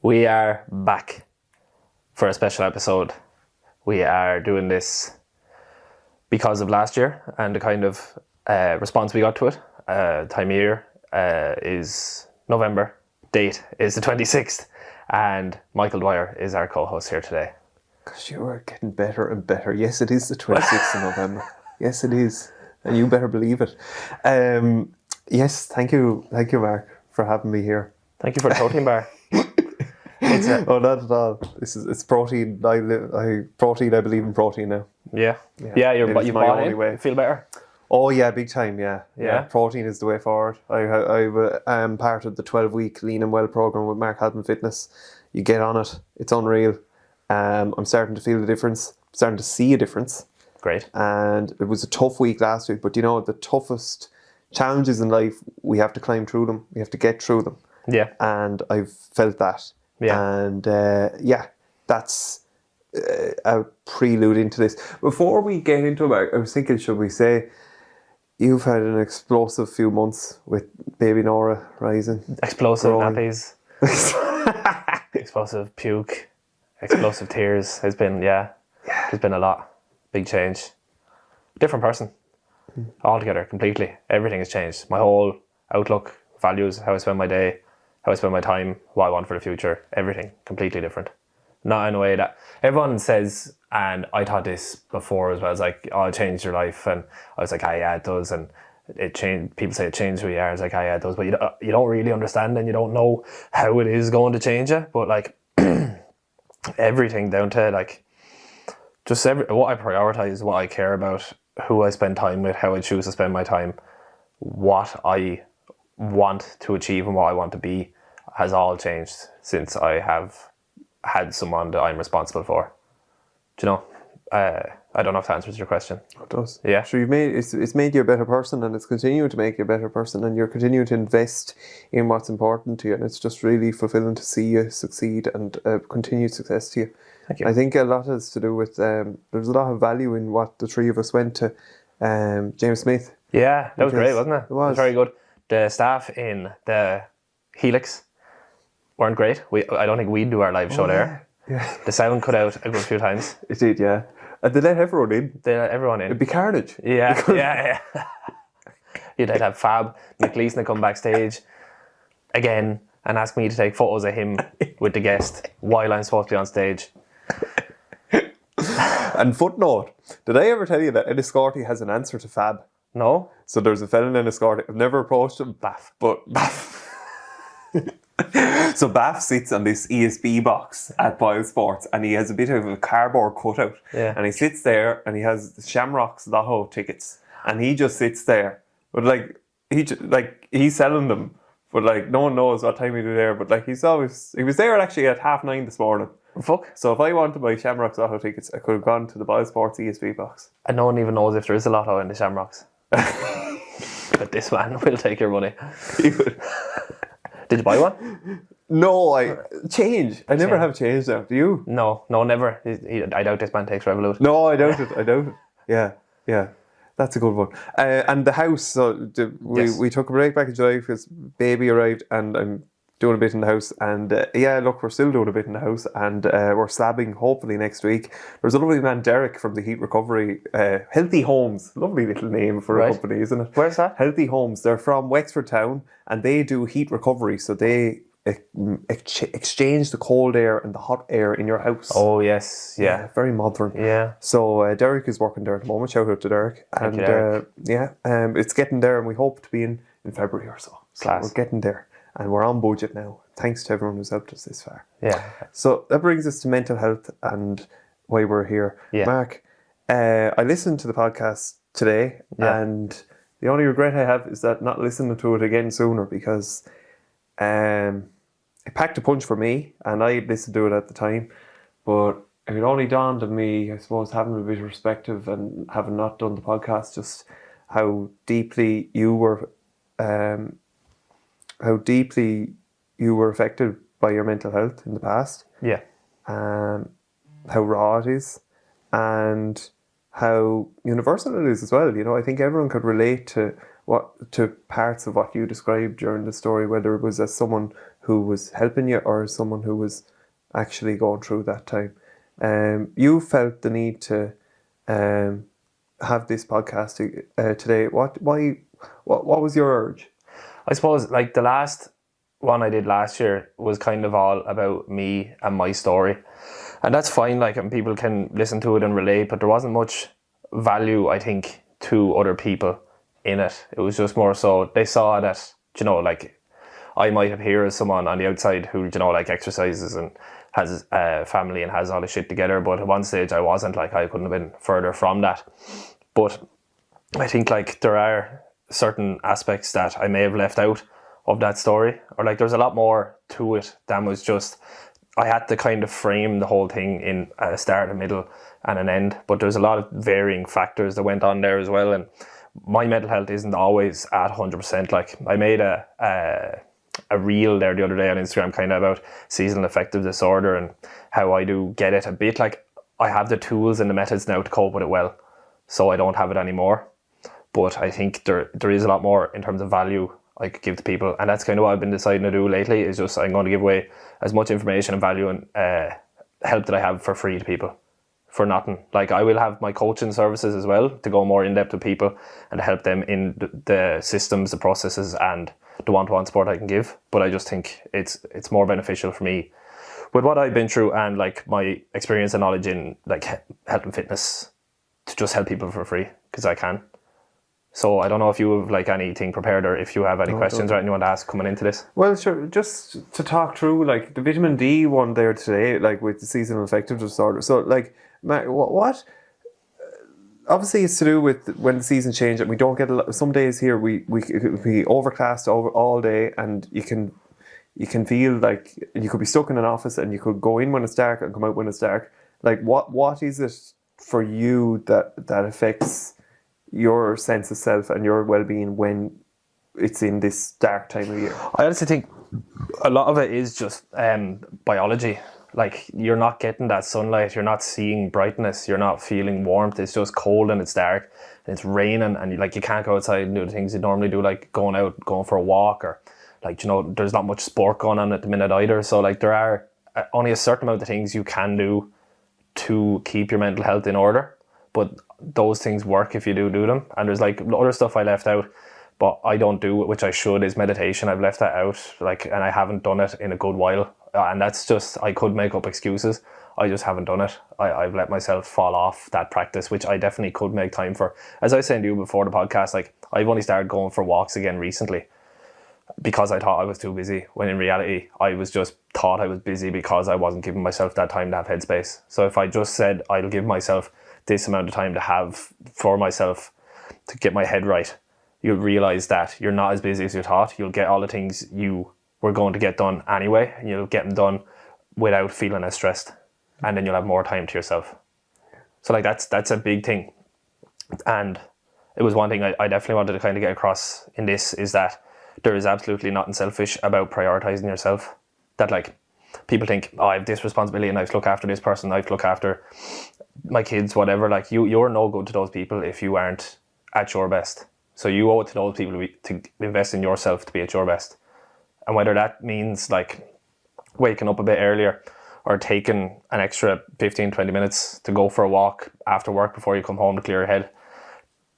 We are back for a special episode. We are doing this because of last year and the kind of response we got to it. Time of year is November. Date is the 26th. And Michael Dwyer is our co-host here today. Because you are getting better and better. Yes, it is the 26th of November. Yes, it is. And you better believe it. Yes, thank you, Mark, for having me here. Thank you for the protein bar. Oh, not at all. It's protein. I believe in protein now. Yeah, you bought it. Way. Feel better? Oh yeah, big time. Yeah. Protein is the way forward. I am part of the 12-week Lean and Well program with Mark Halpin Fitness. You get on it. It's unreal. I'm starting to feel the difference. Starting to see a difference. Great. And it was a tough week last week, but you know, the toughest challenges in life, we have to climb through them. We have to get through them. Yeah. And I've felt that. Yeah. And that's a prelude into this. Before we get into it, I was thinking, should we say, you've had an explosive few months with baby Nora rising. Explosive growing. nappies. Explosive puke. Explosive tears. There's been a lot. Big change. Different person. Altogether, completely. Everything has changed. My whole outlook, values, how I spend my day, how I spend my time, what I want for the future. Everything completely different. Not in a way that everyone says, and I thought this before as well, it's like, oh, it changed your life. And I was like, yeah, it does. And it changed. People say it changed who you are. It's like, yeah, it does. But you don't really understand and you don't know how it is going to change you. But like everything down to like, just what I prioritize, what I care about, who I spend time with, how I choose to spend my time, what I want to achieve and what I want to be has all changed since I have had someone that I'm responsible for. Do you know? I don't know if that answers your question. It does. Yeah. So it's made you a better person, and it's continuing to make you a better person, and you're continuing to invest in what's important to you, and it's just really fulfilling to see you succeed and continued success to you. Thank you. I think a lot has to do with there's a lot of value in what the three of us went to James Smith. Yeah, that was great, wasn't it? It was very good. The staff in the Helix weren't great. I don't think we'd do our live show there. Yeah. The sound cut out a good few times. It did, yeah. And they let everyone in. They let everyone in. It'd be carnage. Yeah. You'd have Fab McLeeson come backstage again and ask me to take photos of him with the guest while I'm supposed to be on stage. And footnote, did I ever tell you that Enniscorthy has an answer to Fab? No? So there's a fella in Enniscorthy. I've never approached him. Baff. But Baff. So Baff sits on this ESB box at Boyle Sports and he has a bit of a cardboard cutout. Yeah. And he sits there and he has the Shamrocks Lotto tickets. And he just sits there. But he's selling them. But like no one knows what time he'll be there. But like he was there actually at 9:30 this morning. Fuck. So if I wanted to buy Shamrocks Lotto tickets, I could have gone to the Boyle Sports ESB box. And no one even knows if there is a lotto in the Shamrocks. But this man will take your money. He would. Did you buy one? No, I never have change now. Do you? No, never. I doubt this man takes Revolut. No, I doubt it. Yeah. That's a good one. And the house, so we took a break back in July because baby arrived and I'm doing a bit in the house. And we're still doing a bit in the house and we're slabbing hopefully next week. There's a lovely man, Derek, from the Heat Recovery, Healthy Homes. Lovely little name for a company, isn't it? Where's that? Healthy Homes. They're from Wexford Town and they do heat recovery. So they exchange the cold air and the hot air in your house. Oh, yes. Yeah. Very modern. Yeah. So Derek is working there at the moment. Shout out to Derek. Thank you, Derek. It's getting there and we hope to be in February or so. Class. We're getting there and we're on budget now. Thanks to everyone who's helped us this far. Yeah. So that brings us to mental health and why we're here. Yeah. Mark, I listened to the podcast today and the only regret I have is that not listening to it again sooner because it packed a punch for me and I listened to it at the time, but it only dawned on me, I suppose, having a bit of perspective and having not done the podcast, just how deeply you were affected by your mental health in the past. Yeah. How raw it is and how universal it is as well. You know, I think everyone could relate to parts of what you described during the story, whether it was as someone who was helping you or someone who was actually going through that time. You felt the need to have this podcast today. What was your urge? I suppose like the last one I did last year was kind of all about me and my story, and that's fine. Like, and people can listen to it and relate, but there wasn't much value, I think, to other people in it. It was just more so they saw that, you know, like I might appear as someone on the outside who, you know, like exercises and has a family and has all the shit together, but at one stage I wasn't. Like, I couldn't have been further from that. But I think like there are certain aspects that I may have left out of that story, or like there's a lot more to it than was just, I had to kind of frame the whole thing in a start, a middle and an end, but there's a lot of varying factors that went on there as well. And my mental health isn't always at 100%. Like, I made a reel there the other day on Instagram kind of about seasonal affective disorder and how I do get it a bit. Like, I have the tools and the methods now to cope with it well, so I don't have it anymore. But I think there is a lot more in terms of value I could give to people, and that's kind of what I've been deciding to do lately, is just I'm going to give away as much information and value and help that I have for free to people, for nothing. Like, I will have my coaching services as well to go more in depth with people and to help them in the systems, the processes and the one-to-one support I can give. But I just think it's more beneficial for me with what I've been through and like my experience and knowledge in like health and fitness to just help people for free, because I can. So I don't know if you have like anything prepared, or if you have any questions or anything you want to ask coming into this. Well, sure. Just to talk through like the vitamin D one there today, like with the seasonal affective disorder. So like, what? Obviously, it's to do with when the season changes, and we don't get a lot. Some days here we overcast all day, and you can feel like you could be stuck in an office, and you could go in when it's dark and come out when it's dark. Like, what is it for you that affects your sense of self and your well-being when it's in this dark time of year? I honestly think a lot of it is just biology. Like, you're not getting that sunlight, you're not seeing brightness, you're not feeling warmth. It's just cold and it's dark and it's raining, and you can't go outside and do the things you normally do, like going for a walk, or like, you know, there's not much sport going on at the minute either. So like, there are only a certain amount of things you can do to keep your mental health in order, but those things work if you do them. And there's like other stuff I left out, but I don't do, which I should, is meditation. I've left that out, like, and I haven't done it in a good while. And that's just, I could make up excuses. I just haven't done it. I've let myself fall off that practice, which I definitely could make time for. As I was saying to you before the podcast, like, I've only started going for walks again recently because I thought I was too busy, when in reality I was just thought I was busy because I wasn't giving myself that time to have headspace. So if I just said I'll give myself this amount of time to have for myself to get my head right, you'll realize that you're not as busy as you thought. You'll get all the things you were going to get done anyway, and you'll get them done without feeling as stressed, and then you'll have more time to yourself. So like, that's a big thing. And it was one thing I definitely wanted to kind of get across in this, is that there is absolutely nothing selfish about prioritizing yourself. That like, people think, oh, I have this responsibility and I have to look after this person, I have to look after my kids, whatever. Like, you're no good to those people if you aren't at your best. So you owe it to those people to invest in yourself to be at your best. And whether that means like waking up a bit earlier, or taking an extra 15-20 minutes to go for a walk after work before you come home to clear your head,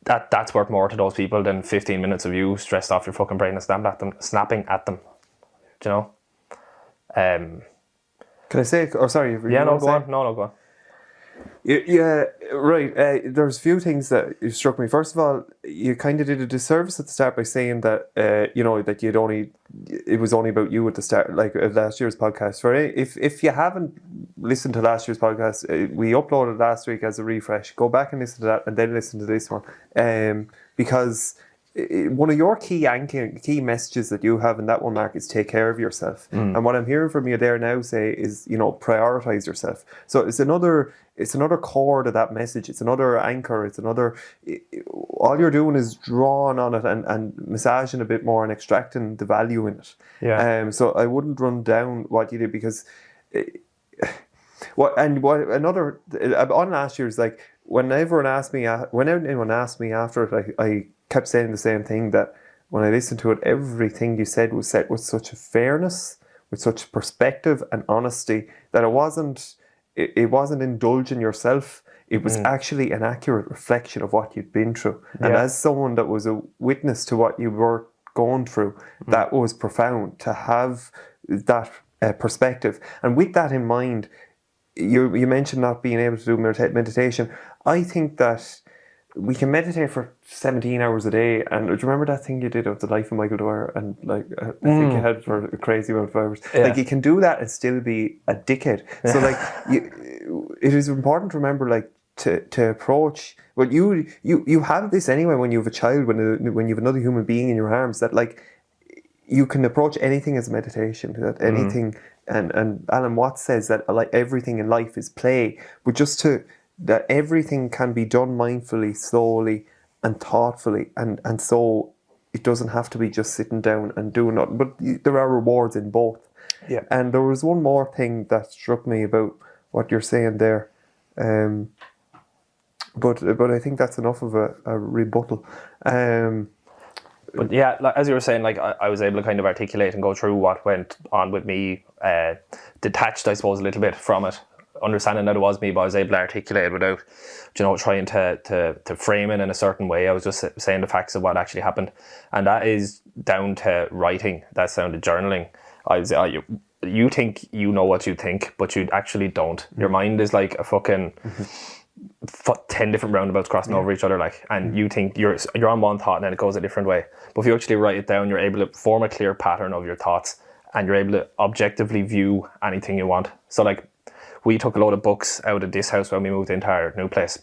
that's worth more to those people than 15 minutes of you stressed off your fucking brain and snapping at them. Do you know? Can I say? Oh, sorry. Yeah, no, go on. No, go on. Yeah, right. There's a few things that struck me. First of all, you kind of did a disservice at the start by saying that that it was only about you at the start, like last year's podcast. Right? If you haven't listened to last year's podcast, we uploaded last week as a refresh. Go back and listen to that, and then listen to this one, because one of your key messages that you have in that one, Mark, is take care of yourself. And what I'm hearing from you there now say is, prioritize yourself. So it's another core to that message. It's another anchor. It's another, all you're doing is drawing on it and massaging a bit more and extracting the value in it. Yeah. So I wouldn't run down what you did, because on last year's, like, when anyone asked me after it, I kept saying the same thing, that when I listened to it, everything you said was said with such a fairness, with such perspective and honesty that it wasn't indulging yourself. It was actually an accurate reflection of what you'd been through. And as someone that was a witness to what you were going through, that was profound to have that perspective. And with that in mind, you mentioned not being able to do meditation. I think that we can meditate for 17 hours a day. And do you remember that thing you did of the life of Michael Dwyer? And like, I think you had for a crazy amount of hours. Yeah. Like, you can do that and still be a dickhead. So like, it is important to remember, like, to approach. Well, you have this anyway when you have a child, when you have another human being in your arms, that like you can approach anything as meditation. That anything, and Alan Watts says that like everything in life is play, but that everything can be done mindfully, slowly, and thoughtfully, and so it doesn't have to be just sitting down and doing nothing. But there are rewards in both. Yeah. And there was one more thing that struck me about what you're saying there. But I think that's enough of a rebuttal. But yeah, like, as you were saying, like I was able to kind of articulate and go through what went on with me, detached, I suppose, a little bit from it, understanding that it was me, but I was able to articulate it without, trying to frame it in a certain way. I was just saying the facts of what actually happened, and that is down to writing. That's down to journaling. You think you know what you think, but you actually don't. Your mind is like a fucking 10 different roundabouts crossing over each other, like, and you think you're on one thought and then it goes a different way. But if you actually write it down, you're able to form a clear pattern of your thoughts, and you're able to objectively view anything you want. So like, we took a load of books out of this house when we moved into our new place,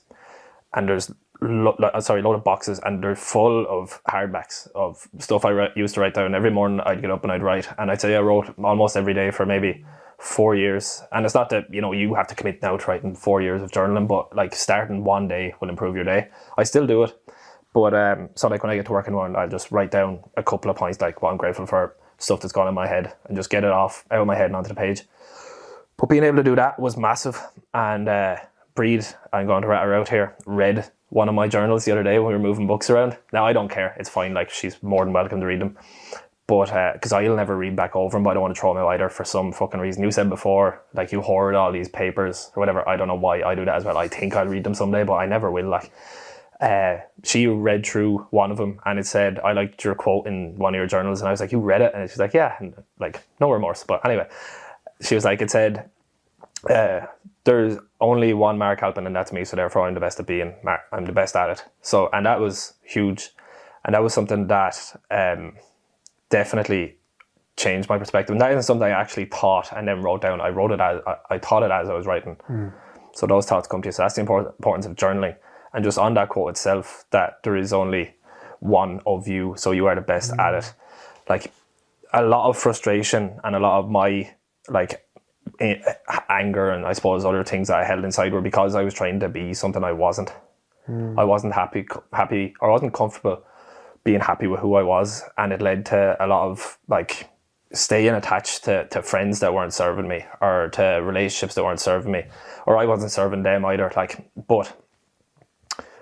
and there's a load of boxes, and they're full of hardbacks of stuff I used to write down. Every morning I'd get up and I'd write, and I'd say I wrote almost every day for maybe 4 years. And it's not that you have to commit now to writing 4 years of journaling, but like, starting one day will improve your day. I still do it, but so like when I get to work in the morning, I'll just write down a couple of points, like what I'm grateful for, stuff that's gone in my head, and just get it out of my head and onto the page. But being able to do that was massive. And Breed, I'm going to rat her out here, read one of my journals the other day when we were moving books around. Now, I don't care, it's fine, like, she's more than welcome to read them. But, because I'll never read back over them, but I don't want to throw them out either for some fucking reason. You said before, like, you hoard all these papers or whatever. I don't know why I do that as well. I think I'll read them someday, but I never will, like. She read through one of them, and it said, I liked your quote in one of your journals. And I was like, you read it? And she's like, yeah. And like, no remorse. But anyway, she was like, it said, there's only one Mark Halpin, and that's me, so therefore I'm the best at being Mark. I'm the best at it. So, and that was huge. And that was something that definitely changed my perspective. And that isn't something I actually thought and then wrote down. I wrote it as I thought it as I was writing. So those thoughts come to you. So that's the importance of journaling. And just on that quote itself, that there is only one of you, so you are the best at it. Like, a lot of frustration and a lot of my like anger and I suppose other things that I held inside were because I was trying to be something I wasn't. I wasn't happy, or I wasn't comfortable being happy with who I was, and it led to a lot of like staying attached to friends that weren't serving me, or to relationships that weren't serving me, or I wasn't serving them either. Like, but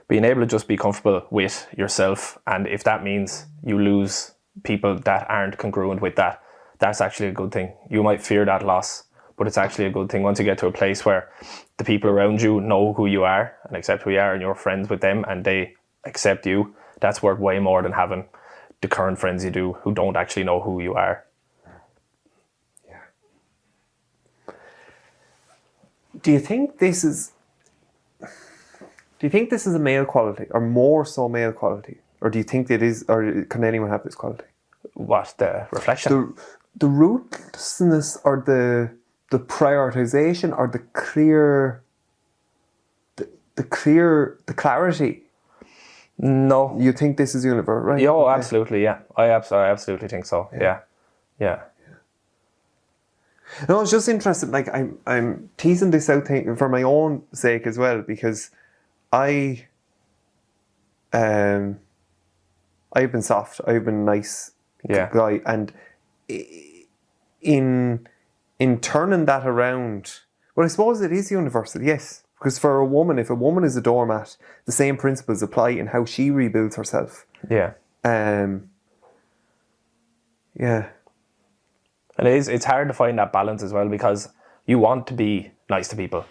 being able to just be comfortable with yourself, and if that means you lose people that aren't congruent with that, that's actually a good thing. You might fear that loss, but it's actually a good thing once you get to a place where the people around you know who you are and accept who you are, and you're friends with them and they accept you. That's worth way more than having the current friends you do who don't actually know who you are. Yeah. Do you think this is a male quality, or more so male quality? Or do you think it is, or can anyone have this quality? What, the reflection? The rootlessness, or the prioritization, or the clarity. No. You think this is universal, right? Yeah, okay. Absolutely, yeah. I absolutely think so. Yeah. No, it's just interesting. Like, I'm teasing this out for my own sake as well, because I've been soft, I've been nice guy, and in turning that around, well, I suppose it is universal, yes. Because for a woman, if a woman is a doormat, the same principles apply in how she rebuilds herself. Yeah. Yeah. And it's hard to find that balance as well, because you want to be nice to people.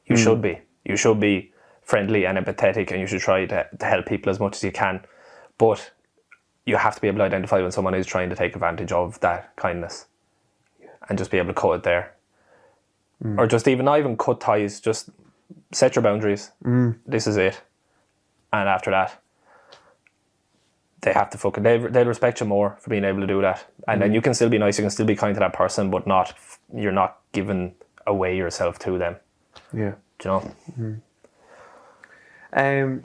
You should be. You should be friendly and empathetic, and you should try to help people as much as you can. But you have to be able to identify when someone is trying to take advantage of that kindness, and just be able to cut it there. Or just not even cut ties, just set your boundaries. This is it. And after that, they have to they'll respect you more for being able to do that. And then you can still be nice, you can still be kind to that person, but you're not giving away yourself to them. Yeah. Do you know?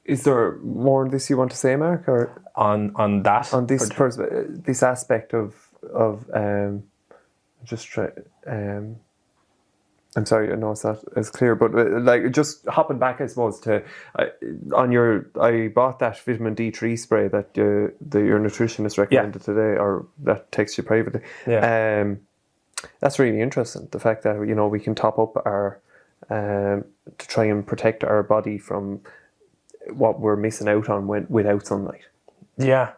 Is there more on this you want to say, Mark, or on that? On this this aspect of just try. I'm sorry, I know it's not as clear, but like just hopping back, I suppose, to I bought that vitamin D3 spray that your nutritionist recommended today, or that texts you privately. Yeah. That's really interesting. The fact that we can top up our to try and protect our body from what we're missing out on without sunlight. Yeah.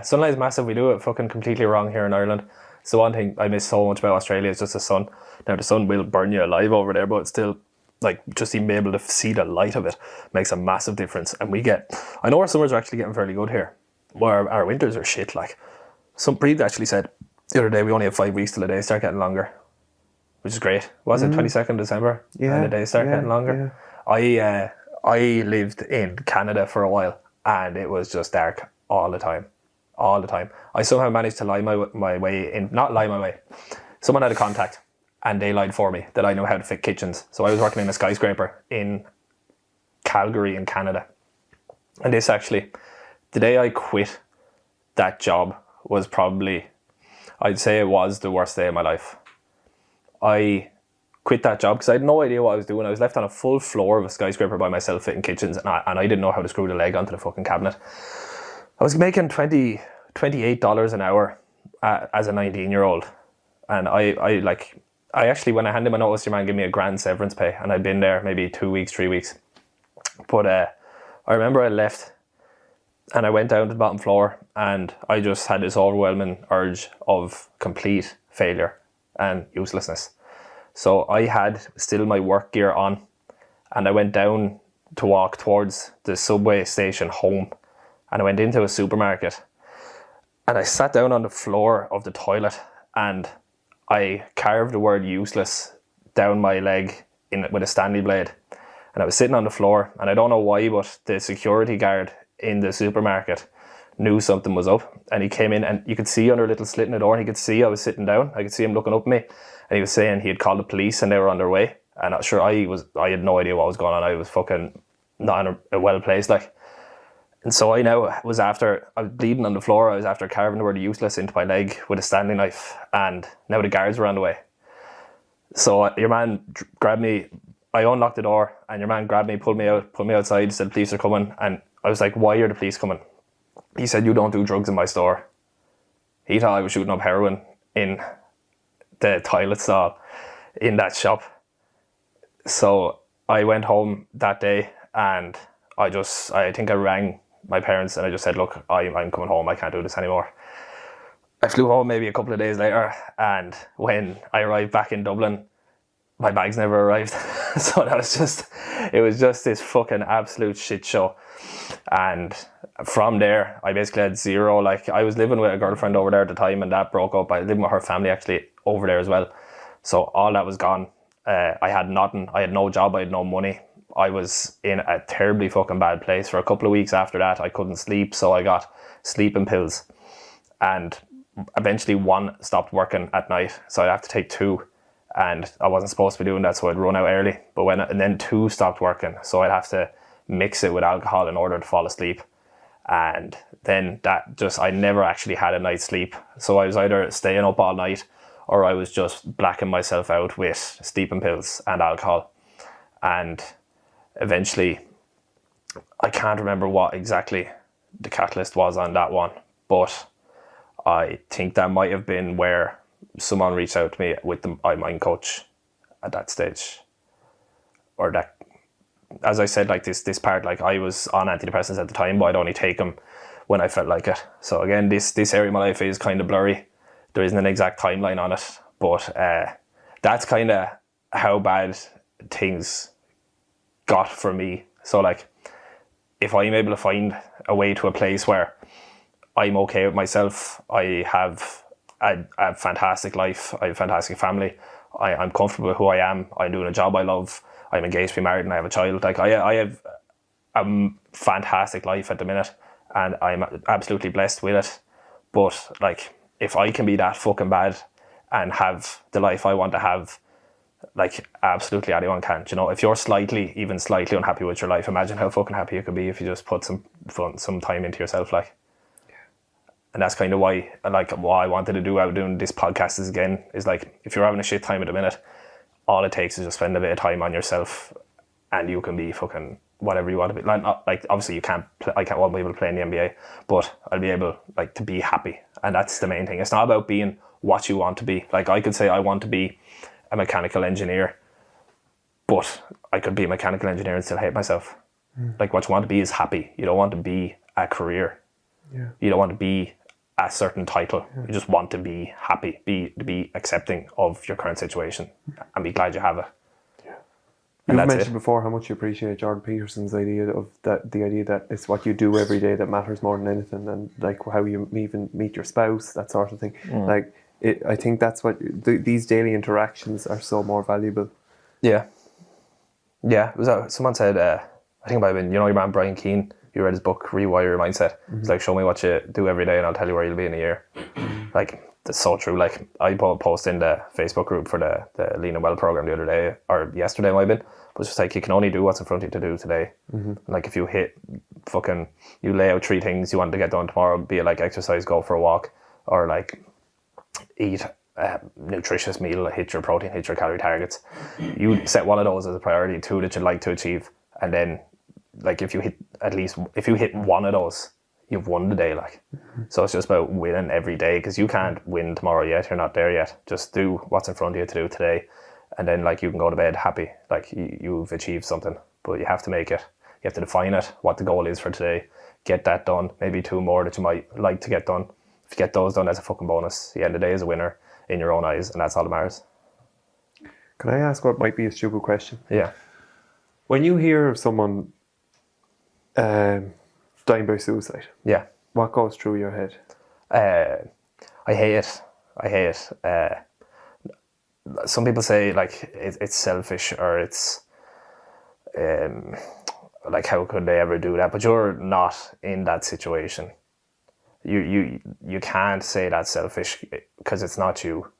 Sunlight is massive. We do it fucking completely wrong here in Ireland. It's the one thing I miss so much about Australia is just the sun. Now the sun will burn you alive over there, but it's still like just even being able to see the light of it makes a massive difference. And I know our summers are actually getting fairly good here, where our winters are shit. Like some Breed actually said the other day we only have 5 weeks till the days start getting longer, which is great. Was it 22nd December? Yeah, and the days start getting longer. Yeah. I lived in Canada for a while, and it was just dark all the time. I somehow managed to lie my way in. Not lie my way. Someone had a contact, and they lied for me that I know how to fit kitchens. So I was working in a skyscraper in Calgary in Canada. And this actually, the day I quit that job was probably, I'd say it was the worst day of my life. I quit that job because I had no idea what I was doing. I was left on a full floor of a skyscraper by myself fitting kitchens, and I didn't know how to screw the leg onto the fucking cabinet. I was making $28 an hour as a 19-year-old. And I actually, when I handed my notice, your man gave me a grand severance pay, and I'd been there maybe 2 weeks, 3 weeks. But I remember I left and I went down to the bottom floor, and I just had this overwhelming urge of complete failure and uselessness. So I had still my work gear on, and I went down to walk towards the subway station home, and I went into a supermarket, and I sat down on the floor of the toilet, and I carved the word useless down my leg with a Stanley blade. And I was sitting on the floor, and I don't know why, but the security guard in the supermarket knew something was up, and he came in, and you could see under a little slit in the door, and he could see I was sitting down. I could see him looking up at me, and he was saying he had called the police and they were on their way. And sure, I had no idea what was going on. I was fucking not in a well place, like. And so I was bleeding on the floor. I was after carving the word useless into my leg with a Stanley knife, and now the guards were on the way. So your man grabbed me. I unlocked the door, and your man grabbed me, pulled me outside, said police are coming. And I was like, why are the police coming? He said, you don't do drugs in my store. He thought I was shooting up heroin in the toilet stall in that shop. So I went home that day, and I think I rang my parents, and I just said, look, I'm coming home, I can't do this anymore. I flew home maybe a couple of days later, and when I arrived back in Dublin, my bags never arrived. So it was just this fucking absolute shit show. And from there, I basically had zero, like, I was living with a girlfriend over there at the time, and that broke up. I lived with her family actually over there as well. So all that was gone. I had nothing. I had no job, I had no money. I was in a terribly fucking bad place. For a couple of weeks after that, I couldn't sleep, so I got sleeping pills. And eventually one stopped working at night, so I'd have to take two. And I wasn't supposed to be doing that, so I'd run out early. And then two stopped working, so I'd have to mix it with alcohol in order to fall asleep. And then I never actually had a night's sleep. So I was either staying up all night, or I was just blacking myself out with sleeping pills and alcohol. And eventually, I can't remember what exactly the catalyst was on that one, but I think that might have been where someone reached out to me with my mind coach at that stage. Or that, as I said, like this part, like I was on antidepressants at the time, but I'd only take them when I felt like it. So again, this area of my life is kind of blurry. there isn't an exact timeline on it, but that's kind of how bad things got for me. So like, if I'm able to find a way to a place where I'm okay with myself, I have a fantastic life, I have a fantastic family, I'm comfortable with who I am, I'm doing a job I love, I'm engaged to be married and I have a child. Like I have a fantastic life at the minute and I'm absolutely blessed with it. But like, if I can be that fucking bad and have the life I want to have, like absolutely anyone can. You know, if you're even slightly unhappy with your life, imagine how fucking happy you could be if you just put some time into yourself, like. And that's kind of why, like, what I wanted to do out doing this podcast is, again, is like, if you're having a shit time at the minute, all it takes is just spend a bit of time on yourself and you can be fucking whatever you want to be. Like obviously I won't be able to play in the NBA, but I'll be able, like, to be happy. And that's the main thing. It's not about being what you want to be. Like, I could say I want to be a mechanical engineer, but I could be a mechanical engineer and still hate myself. Like, what you want to be is happy. You don't want to be a career. Yeah. You don't want to be a certain title. You just want to be happy, be accepting of your current situation and be glad you have it. You've mentioned before how much you appreciate Jordan Peterson's idea of that, the idea that it's what you do every day that matters more than anything, and like how you even meet your spouse, that sort of thing. Like, I think that's what these daily interactions are so more valuable. Yeah. It was someone said, I think it might have been, you know, your man Brian Keane, you read his book Rewire Your Mindset. It's like, show me what you do every day and I'll tell you where you'll be in a year. Like, that's so true. Like, I put a post in the Facebook group for the Lean and Well program the other day, or yesterday might have been, but it's just like, you can only do what's in front of you to do today. Like, if you you lay out 3 things you want to get done tomorrow, be it like exercise, go for a walk, or like eat a nutritious meal, hit your protein, hit your calorie targets. You set one of those as a priority, 2 that you'd like to achieve, and then, like, if you hit one of those, you've won the day. Like, so it's just about winning every day, because you can't win tomorrow yet. You're not there yet. Just do what's in front of you to do today, and then, like, you can go to bed happy, like you've achieved something. But you have to make it. You have to define it, what the goal is for today. Get that done. Maybe 2 more that you might like to get done. If you get those done, that's a fucking bonus. You end the day as a winner in your own eyes, and that's all that matters. Can I ask what might be a stupid question? Yeah. When you hear of someone dying by suicide, what goes through your head? I hate it. Some people say, like, it's selfish, or it's like, how could they ever do that? But you're not in that situation. You can't say that's selfish, because it's not you.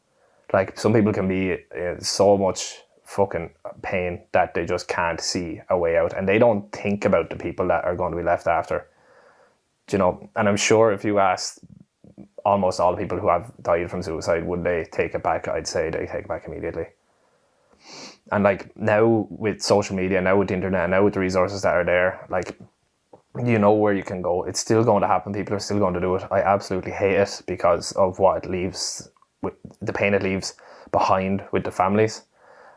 Like, some people can be in so much fucking pain that they just can't see a way out, and they don't think about the people that are going to be left after. Do you know? And I'm sure if you asked almost all the people who have died from suicide, would they take it back? I'd say they take it back immediately. And like, now with social media, now with the internet, now with the resources that are there, like, you know where you can go. It's still going to happen. People are still going to do it. I absolutely hate it because of what it leaves, with the pain it leaves behind with the families,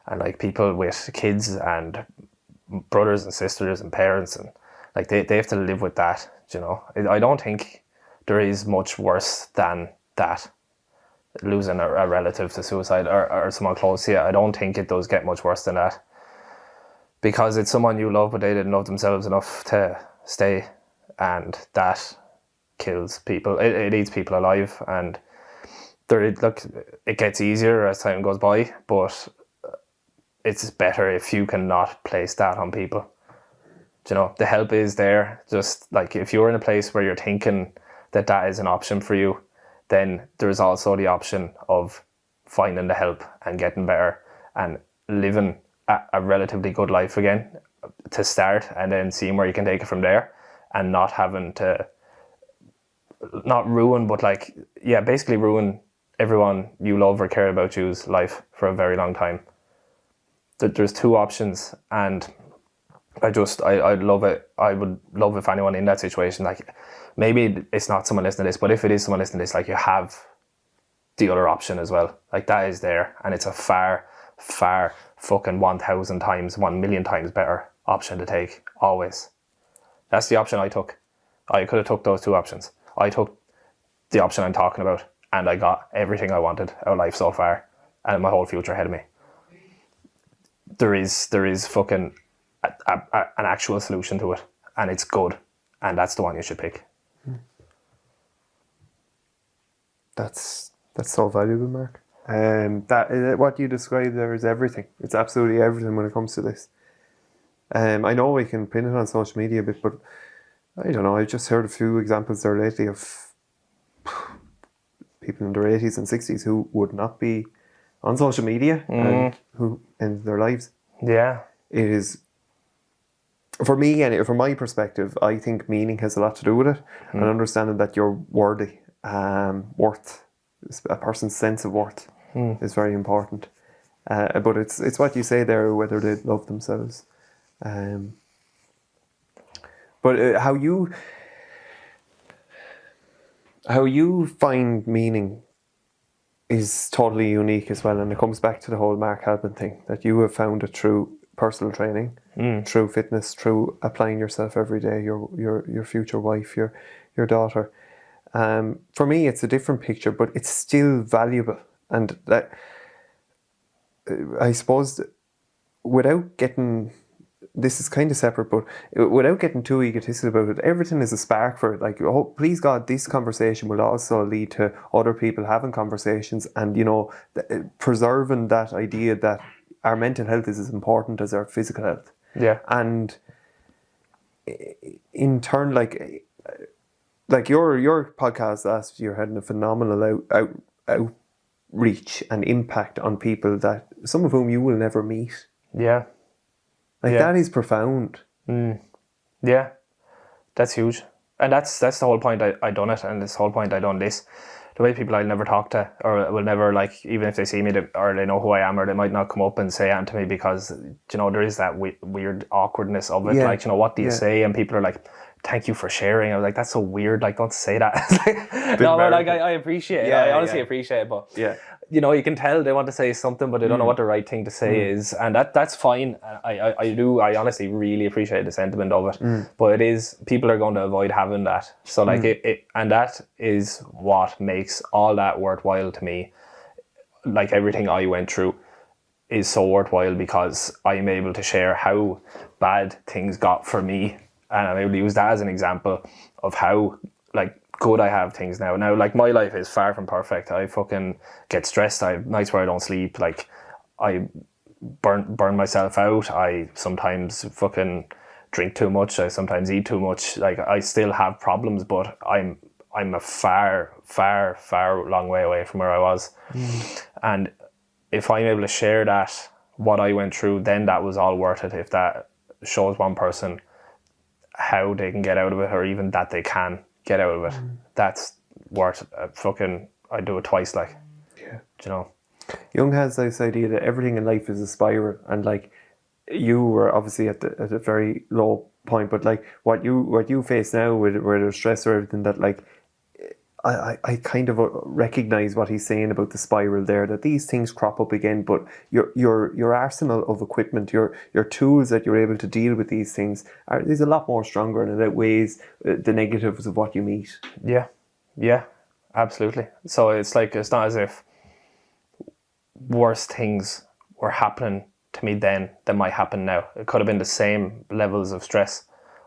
and like people with kids and brothers and sisters and parents, and like they have to live with that. You know, I don't think there is much worse than that. Losing a relative to suicide, or someone close to you. I don't think it does get much worse than that, because it's someone you love, but they didn't love themselves enough to stay, and that kills people. It eats people alive, and it gets easier as time goes by, but it's better if you cannot place that on people. You know, the help is there. Just like, if you're in a place where you're thinking that is an option for you, then there's also the option of finding the help and getting better and living a relatively good life again to start, and then seeing where you can take it from there, and not having to, not ruin, but like, basically ruin everyone you love or care about you's life for a very long time. There's 2 options, and I'd love it. I would love if anyone in that situation, like, maybe it's not someone listening to this, but if it is someone listening to this, like, you have the other option as well. Like, that is there, and it's a far, far fucking 1,000 times, 1 million times better option to take, always. That's the option I took. I could have took those 2 options. I took the option I'm talking about, and I got everything I wanted out of life so far, and my whole future ahead of me. There is fucking an actual solution to it, and it's good, and that's the one you should pick. That's so valuable, Mark. That what you described there is everything. It's absolutely everything when it comes to this. I know we can pin it on social media a bit, but I don't know. I just heard a few examples there lately of people in their 80s and 60s who would not be on social media and who end their lives. Yeah. It is, for me and from my perspective, I think meaning has a lot to do with it, and understanding that you're worthy, worth, a person's sense of worth is very important. But it's what you say there, whether they love themselves. But how you find meaning is totally unique as well, and it comes back to the whole Mark Halpin thing, that you have found it through personal training, through fitness, through applying yourself every day, your future wife, your daughter. For me, it's a different picture, but it's still valuable, and that I suppose without getting. This is kind of separate, but without getting too egotistical about it, everything is a spark for it. Like, oh, please God, this conversation will also lead to other people having conversations, and, you know, preserving that idea that our mental health is as important as our physical health. Yeah. And in turn, like your podcast last year had a phenomenal outreach and impact on people, that some of whom you will never meet. Yeah. Like, that is profound. Yeah, that's huge. And that's the whole point I done it, and this whole point I done this. The way people I'll never talk to, or will never, like, even if they see me, or they know who I am, or they might not come up and say it to me, because, you know, there is that weird awkwardness of it. Like, you know, what do you say? And people are like, thank you for sharing. I was like, that's so weird. Like, don't say that. No, but like, I appreciate it. I honestly appreciate it. But, you know, you can tell they want to say something, but they don't know what the right thing to say is. And that's fine. I honestly really appreciate the sentiment of it. But it is, people are going to avoid having that. So, like, and that is what makes all that worthwhile to me. Like, everything I went through is so worthwhile, because I'm able to share how bad things got for me. And I'm able to use that as an example of how, like, good I have things now. Now, like, my life is far from perfect. I fucking get stressed. I have nights where I don't sleep. Like, I burn myself out. I sometimes fucking drink too much. I sometimes eat too much. Like, I still have problems, but I'm a far long way away from where I was. And if I'm able to share that, what I went through, then that was all worth it. If that shows one person how they can get out of it, or even that they can get out of it, that's worth fucking, I'd do it twice, like. Yeah. Do you know? Jung has this idea that everything in life is a spiral, and, like, you were obviously at a very low point, but, like, what you face now with the stress or everything, that, like, I kind of recognize what he's saying about the spiral there, that these things crop up again, but your arsenal of equipment, your tools that you're able to deal with these things is a lot more stronger, and it outweighs the negatives of what you meet. Yeah, absolutely. So it's like, it's not as if worse things were happening to me then than might happen now. It could have been the same levels of stress.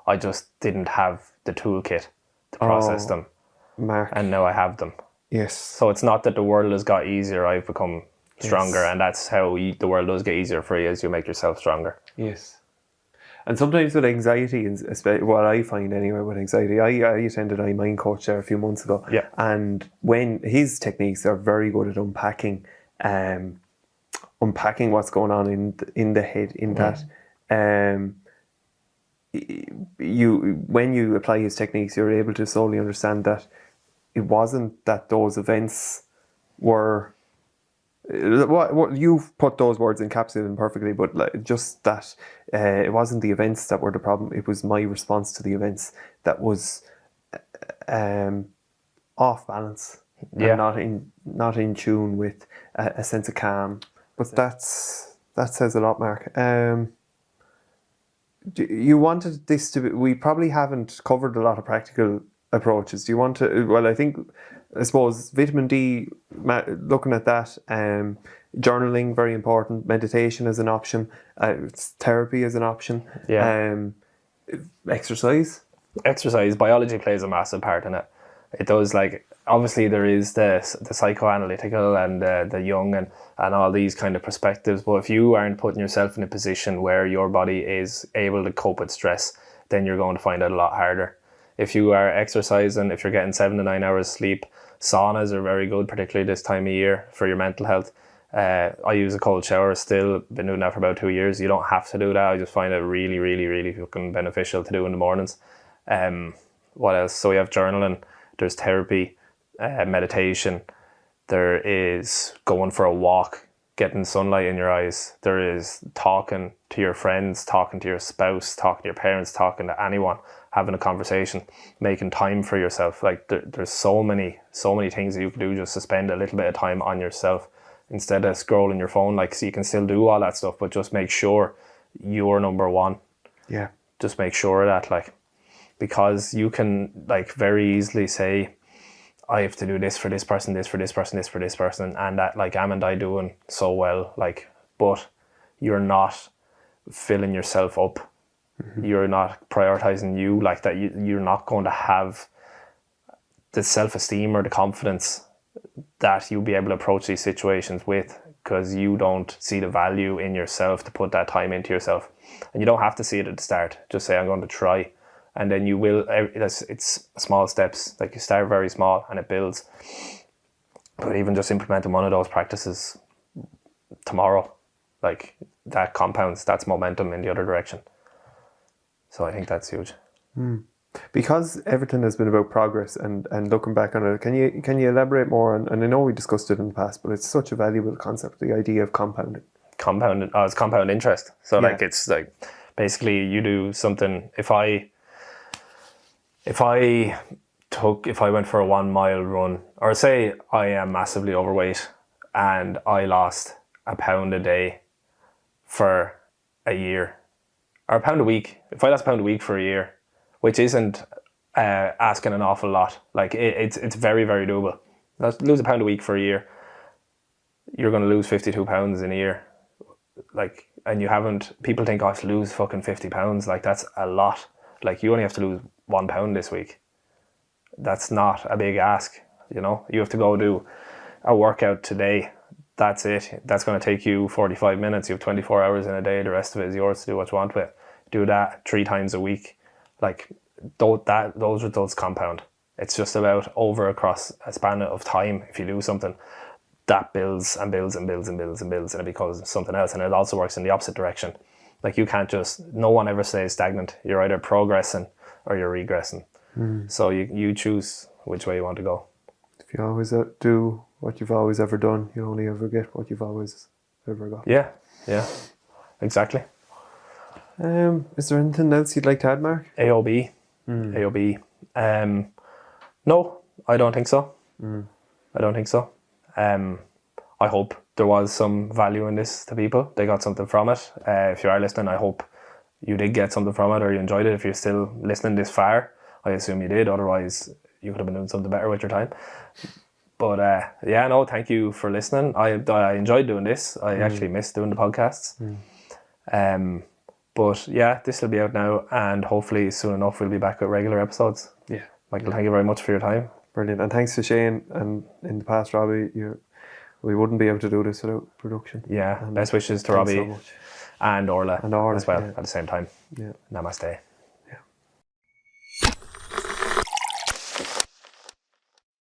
I just didn't have the toolkit to process them. Mark. And now I have them. Yes. So it's not that the world has got easier, I've become stronger, and that's how the world does get easier for you, as you make yourself stronger. Yes. And sometimes with anxiety, especially what I find anyway with anxiety, I attended a mind coach there a few months ago, and when his techniques are very good at unpacking what's going on in the head, in that when you apply his techniques, you're able to slowly understand that it wasn't that those events were what you've put those words encapsulated perfectly, but, like, just that it wasn't the events that were the problem. It was my response to the events that was off balance, and not in tune with a sense of calm. But that says a lot, Mark. You wanted this to be, we probably haven't covered a lot of practical approaches. Do you want to, well, I think I suppose vitamin D, looking at that, journaling, very important. Meditation is an option. Therapy is an option. Yeah. Exercise. Exercise, biology plays a massive part in it. It does, like, obviously there is the psychoanalytical and the Jung and all these kind of perspectives, but if you aren't putting yourself in a position where your body is able to cope with stress, then you're going to find it a lot harder. If you are exercising, if you're getting 7 to 9 hours sleep, saunas are very good, particularly this time of year, for your mental health. I use a cold shower still, been doing that for about 2 years. You don't have to do that. I just find it really, really, really fucking beneficial to do in the mornings. What else? So we have journaling, there's therapy, meditation, there is going for a walk, getting sunlight in your eyes, there is talking to your friends, talking to your spouse, talking to your parents, talking to anyone, having a conversation, making time for yourself. Like there's so many things that you can do just to spend a little bit of time on yourself instead of scrolling your phone. Like, so you can still do all that stuff, but just make sure you're number one. Yeah. Just make sure of that, like, because you can, like, very easily say, I have to do this for this person, this for this person, this for this person, and that, like, am and I doing so well, like, but you're not filling yourself up. Mm-hmm. You're not prioritizing you like that. You're not going to have the self-esteem or the confidence that you'll be able to approach these situations with, because you don't see the value in yourself to put that time into yourself. And you don't have to see it at the start. Just say, I'm going to try. And then you will, it's small steps. Like, you start very small and it builds. But even just implementing one of those practices tomorrow, like, that compounds, that's momentum in the other direction. So I think that's huge. Because everything has been about progress and looking back on it, can you elaborate more on, and I know we discussed it in the past, but it's such a valuable concept, the idea of compounding. It's compound interest. So like, it's like, basically you do something. If I went for a 1 mile run, or say I am massively overweight and I lost a pound a day for a year, or a pound a week, if I lost a pound a week for a year, which isn't asking an awful lot, like it's very, very doable. Lose a pound a week for a year, you're going to lose 52 pounds in a year. Like, and you haven't, people think, oh, I have to lose fucking 50 pounds. Like, that's a lot. Like, you only have to lose 1 pound this week. That's not a big ask, you know. You have to go do a workout today. That's it. That's going to take you 45 minutes. You have 24 hours in a day. The rest of it is yours to do what you want with. Do that 3 times a week. Like, those results compound. It's just about across a span of time. If you do something, that builds and builds and builds and builds and builds, and it becomes something else. And it also works in the opposite direction. Like, you can't no one ever stays stagnant. You're either progressing or you're regressing. So you choose which way you want to go. If you always do what you've always ever done, you only ever get what you've always ever got. Yeah, exactly. Is there anything else you'd like to add, Mark? AOB. No, I don't think so. I don't think so. I hope there was some value in this to people. They got something from it. If you are listening, I hope you did get something from it, or you enjoyed it. If you're still listening this far, I assume you did. Otherwise, you could have been doing something better with your time. But thank you for listening. I enjoyed doing this. I actually missed doing the podcasts. But yeah, this will be out now, and hopefully soon enough we'll be back with regular episodes. Yeah. Michael, thank you very much for your time. Brilliant. And thanks to Shane, and in the past, Robbie, we wouldn't be able to do this without production. Yeah, best wishes to Robbie so and Orla as well at the same time. Yeah. Namaste.